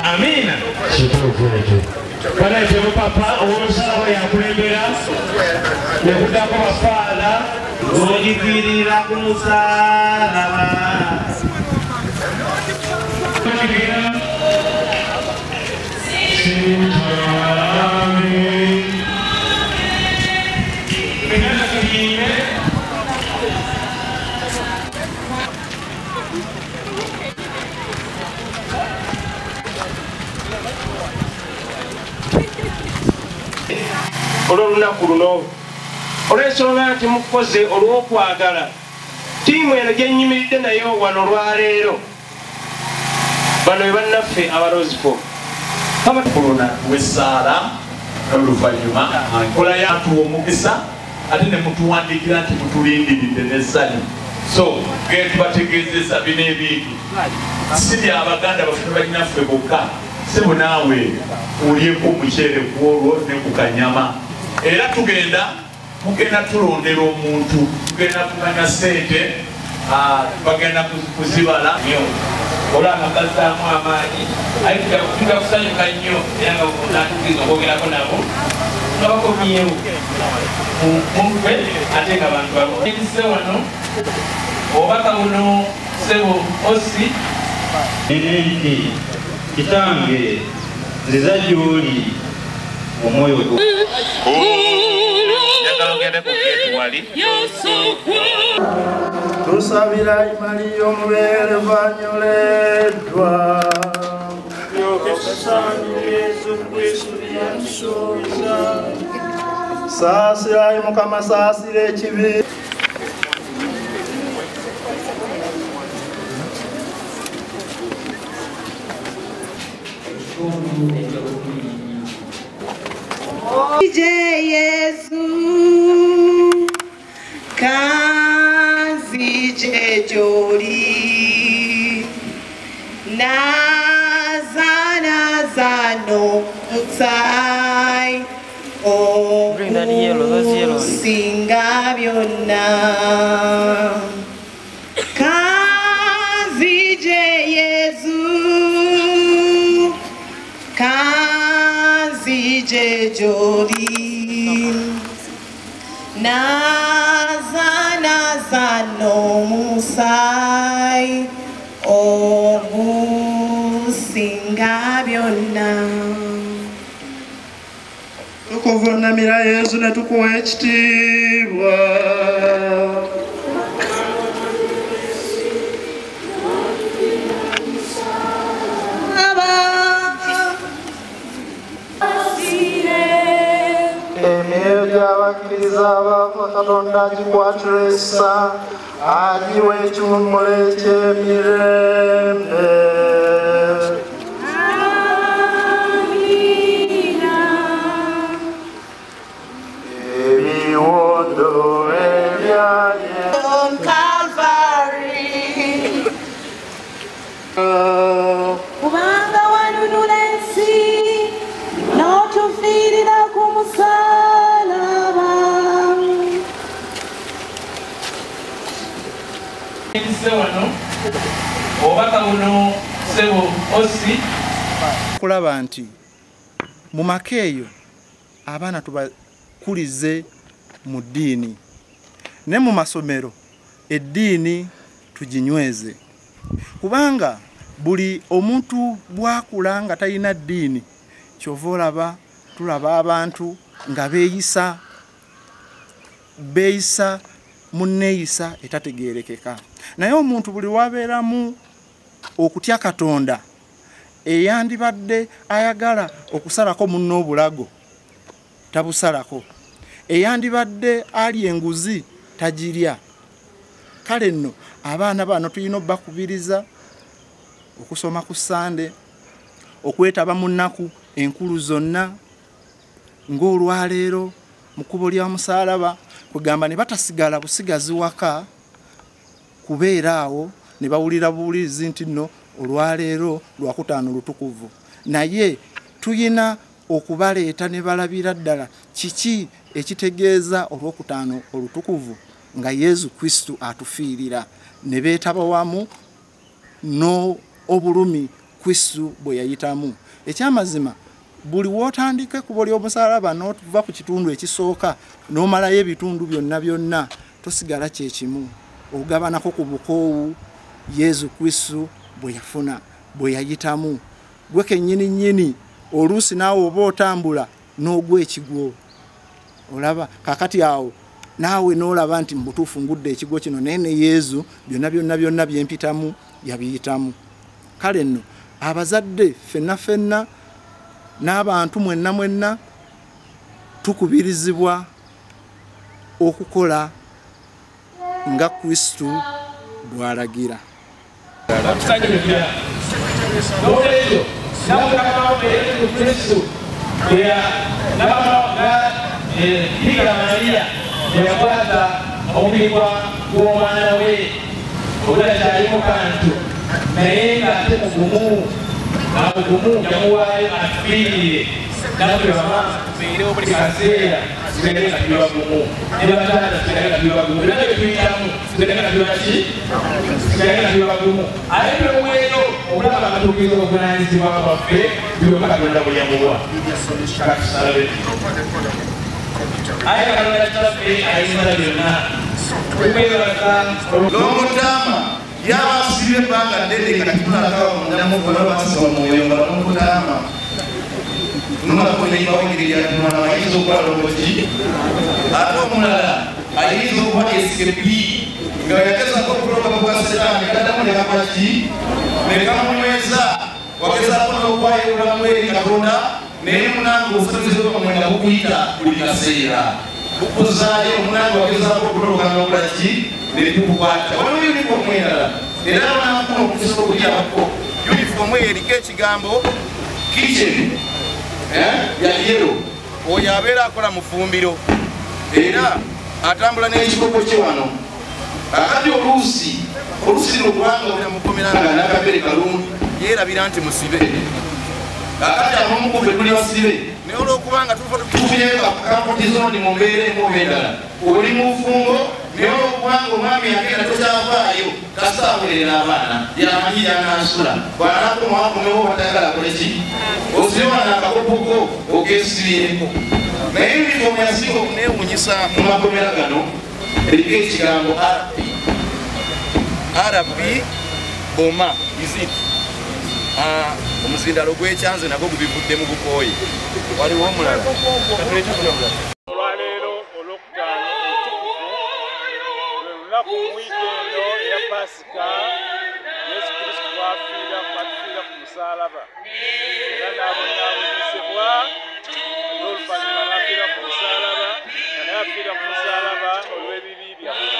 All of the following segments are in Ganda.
Amina. Bana tebo papa omusala ya kulembera ne kudako bafala ojikirira ku musala. Olunaku luno olw'ensonga nti mukoze olw'okwagala ttiimu eno gye nnyimiridde nayo wano olwaleero bano be bannaffe abalozifo kuluna wessaala n'oluvannyuma nkola yatuwa omukisa ate ne mutuwandiikira nti mutulindiridde n'essanyu so getubategeezesa bino ebintu si byabaganda baffe baginaffe bokka sebo naawe olyeko omuceere gwolwo ne ku kanyama era mugenda tulondera omuntu tugenda kumanya sente bagenda kuzibala olwanga gazzaamu amaanyi aye tuga kusanyuka nnyo era nga natukkiriza okwogerako nabo nabakomyewo mumpe ate nga bantu babo ekise wano obubaka buno sebo osi nti kitange nziza gy'oli omwoyo njagala ogende ku geeti wali tusabira imali y'omubeere vanyoleddwa saasirayi mukama saasira ekibi Yesu kazi jejoli nazano mutai o singa byonna kazi Yesu kazi jejoli nazano musai omusinga byonna tukuvunamira Yesu ne tukuwa ekitiibwa abakkiriza abafa Katonda agikwatira essa agiwa ekiwummulo eky'emirembe. Ebiwondo ebya Yesu Calvary kubanga wanunula ensi n'otufiirira ku musalaba. wano obubaka buno sebo osi kulaba nti mu maka eyo abaana tubakulize mu ddiini ne mu masomero eddiini tuginyweze kubanga buli omuntu bwakula nga talina ddiini kyova olaba tulaba abantu nga beeyisa munneeyisa etategeerekeka naye omuntu buli wabeeramu okutya Katonda eyandibadde ayagala okusalako munno obulago tabusalako eyandibadde ali enguzi tagirya kale nno abaana bano tulina obbakubiriza okusoma ku Sande okwetaba mu nnaku enkulu zonna ng'olwaleero mu kkubo lya musaalaba kugamba ne batasigala busigazi waka kubeera awo ne bawulira buwulizi nti nno olwaleero lwakutaano lutukuvu naye tuyina okubaleeta ne balabira ddala kiki ekitegeeza olwokutaano olutukuvu nga Yesu Kristo atufiirira ne beetaba wamu no obulumi Kristo bwe yayitamu. Ekyamazima buli wotandika kubo ly'omusalaba n'otuva ku kitundu ekisooka n'omalayo ebitundu byonna tosigala kye kimu. Ogabanako ku bukoowu Yesu Kristo bwe yafuna bwe yayitamu. Gwe kennyini oluusi naawe oba otambula n'ogwa ekigwo. Olaba kakati awo naawe n'olaba nti mu butuufu ngudde ekigwo kino naye ne Yesu byonna byempitamu yabiyitamu. Kale nno abazadde ffenna n'abantu mwenna tukubirizibwa okukola nga Kristo bw'alagira. Abugumu yamuwayo afiiriye nabulama tubeere obuli kaseera tubeere nga tuli bagumu ne bataata tubeere nga tuli bagumu era bye tuyitamu tubeere nga tuli baki tubeere nga tuli bagumu ate byomweyo obulaba batuukiriza obuvunaanyizibwa bwaffe byonna Katonda bwe yamuwa katusalabe aye Katonda kitaffe ayinza byonna tumwebaza Lomutama yabasibye ebbanga ddene kati tunakawa mundamu olwabasaba omwoyo nga Lomutama tunakuneyibawo engeri yatumana ayinza okuba loboki ate omulala ayinza okuba esikepi nga yagezako okuloga bwa setaani kaddamu nekakolaki nekamunyweza wagezako n'okwayo obulamu eri Katonda naye munange obusobozi bwamwenda bukuyita buli kaseera bukuzaayo omunange wagezako okuloga n'obulaki netukukwata waliwo yunifoomu endala era abanakuna okusobola okulyako yunifoomu eyo eriko ekigambo kitchen ya yero oyo abeera akola mu ffumbiro era atambula n'ekikopo kye wano akati oluusi lino kubanga obira mukomera nga nakabere kalungi yeerabira nti musibe akati abamukufe tuli basibe naye olwokubanga tufunyeyo kampotizoni mu mbeera emu oba endala oli mu bufungo naye olwokubanga omwami yagenda tokyavaayo tasaabulerera abaana yamanyi yanansula bwanakomawakomewo batagala akoleki osiwana akakopoko ogesibireko naye yunifoomu yasinga okunewunyisa mu makomera gano eriko ekigambo RP Boma izit omuzindalo gw'ekyanze nagwo gubivudde mu bukooyi waliwo omulala olwaleero olwokutaano otukuvu lwe lunaku mu wiikeendo eya Pasika Yesu Kristo atufiira ku musaalaba era n'abonyaabonyezebwa olw'oluvannyuma n'afiira ku musaalaba nga naye afiira ku musaalaba olw'ebibi byaffe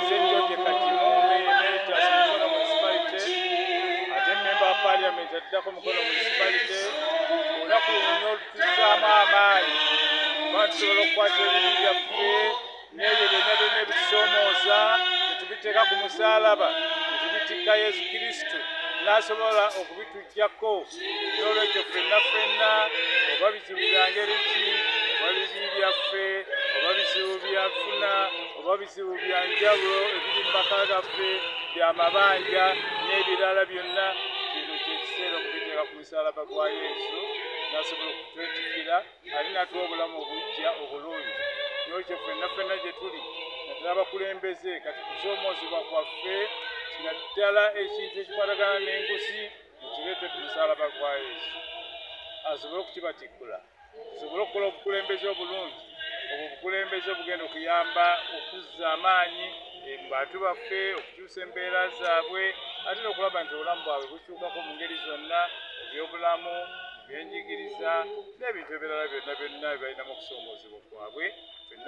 nze George Kakimu Municipality ate member wa Parliament addako Mukono Municipality olunaku luno olutuzaamu amaanyi kuba tusobola okukwata ebibi byaffe n'ebyo byonna ebitusoomooza netubiteeka ku musaalaba netubitikka Yesu Kristo n'asobola okubituggyako n'olwekyo ffenna oba bizibu bya ngeri ki oba bibi byaffe oba bizibu byanfuna oba bizibu bya njawulo ebiri mu maka gaffe byamabanja n'ebirala byonna kino kyekiseera okubiteeka ku musaalaba gwa Yesu n'asobola okutwetikira ali natuwa obulamu obujja obulungi n'olwekyo ffenna gye tuli naddala abakulembeze kati kusoomoozebwa kwaffe naddala ekintu ekikwatagana n'enguzi mukireete ku musaalaba gwa Yesu asobole okukibatikkula tusobole okukola obukulembeze obulungi obwo obukulembeze obugenda okuyamba okuzza amaanyi mu bantu baffe okukyusa embeera zaabwe ate n'okulaba nti obulamu bwabwe bukyukako mu ngeri zonna ebyobulamu ebyenjigiriza n'ebintu ebirala byonna balinamu okusoomoozebwa kwabwe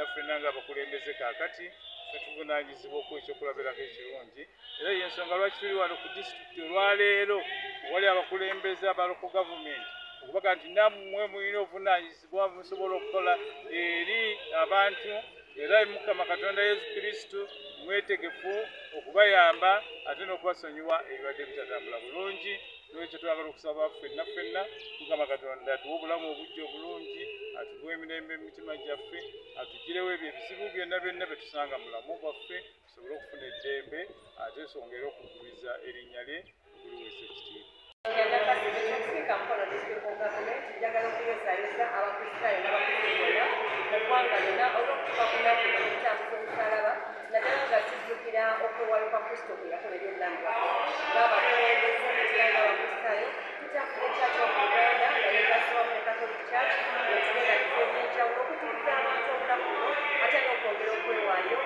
ffenna ng'abakulembeze kaakati tuvunaanyizibwa okweky'okulabirako ekirungi era yensonga lwaki tuli wano ku disitulikiti olwaleero wali abakulembeze aba local government okubaga nti nammwe mulina obuvunaanyizibwa musobola okukola eri abantu era Mukama Katonda Yesu Kristo mwetegefu okubayamba ate n'okubasonyiwa ebibadde bitatambula bulungi n'ekyo twagala okusaba ffenna Mukama Katonda atuwe obulamu obujja obulungi atuwe emirembe mu mitima gyaffe atugirewo ebyo ebizibu byonna bye tusanga mu bulamu bwaffe tusobole okufuna eddembe ate tusongere okugubiza erinnya lye okuliweesa ekitiibwa. Kampala District Government njagala okuyozaayoza abakristaayo n'abakristaayo eggwanga lyonna olw'okutuuka ku nnaku y'okutambuza omusalaba naddala nga kijjukira okwewaluka Kristo kwe yakolera obulamu bwaffe ng'abakulembeze ekirala n'abakristaayo tutambula Church of Uganda nga yegasibwamu ne Catholic Church netugenda bifo eby'enjawulo okutuukiza abantu obulamu buno ate n'okwongera okwewaayo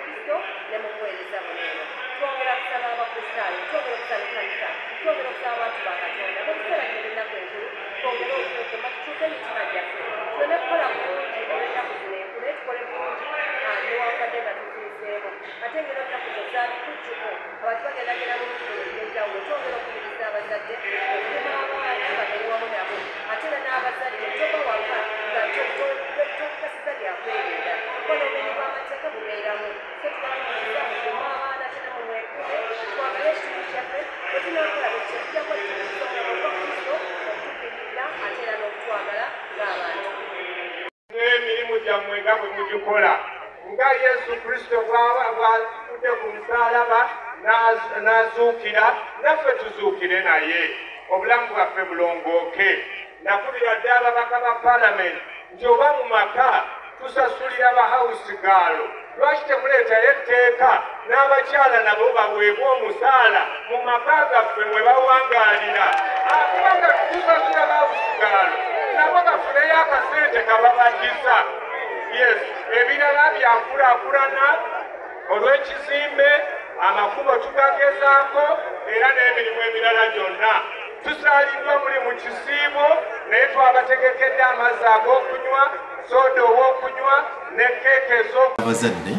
Kristo ne mu kuweereza buneeno twongera kusaba abakristaayo twongera okusaba ekkanisa twongera okusaba abantu ba Katonda n'okuseera kino ennaku enkulu twongere okukuma tukyuke emitima gyaffe tuleme kukola bulungi olw'ennaku zino enkulu tukole bulungi newankadde nga tuziiseemu ate ngero ennaku zo zaali kujjuko abantu bagendagenda mu bifulo eby'enjawulo twongera okuyiriza abazadde okugema abaana nga bali wamu nabo ate era n'abazadde toba waka nga tokasiza byakwerinda kola obumenyi bw'amateeka bubeeramu so tubakuliza mukuma abaana tena mu mwekume twagale ekitundu kyaffe tetunakola bekijja kwatuukiza omulabo gwa Kristo okutufiirira ate era n'okutwagala ng'abantu emirimu gyammwe nga bwe mugikola nga Yesu Kristo bw'atudde ku musalaba n'azuukira naffe tuzuukire naye obulamu bwaffe bulongooke nakubira dde ababaka ba paalamenti nti oba mu maka tusasulira bahawusi gaalo lwaki temuleetayo etteeka n'abakyala nabo baweebwa omusaala mu maka gaffe mwe bawangaalira kubanga tusasulira bahawusi gaalo nabo bafuneyo akasente kababaddiza yes ebirala byankulaakulana olw'ekizimbe amakubo tugagezaako era n'emirimu emirala gyonna tusaaliddwa muli mu kisiibo naye twabategekedde amazzi ag'okunywa soda ow'okunywa ne keeke abazadde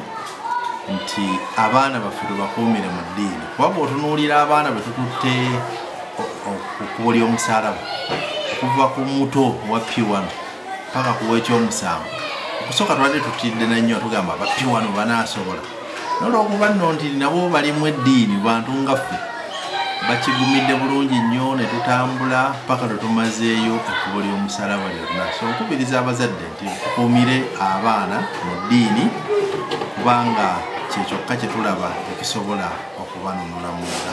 nti abaana baffe tubakuumire mu ddiini kuba bw'otunuulira abaana bwe tututte okkubo ly'omusalaba okuva ku muto wa P1 paka ku w'ekyomusanvu okusooka tubadde tutidde nannyo tugamba ba P1 banaasobola n'olwokuba nno nti nabo balimu eddiini bantu nga ffe bakigumidde bulungi nnyo ne tutambula paka lwe tumazeeyo ekkubo ly'omusalaba lyonna so nkubiriza abazadde nti tukuumire abaana mu ddiini kubanga kye kyokka kye tulaba ekisobola okubanunula munda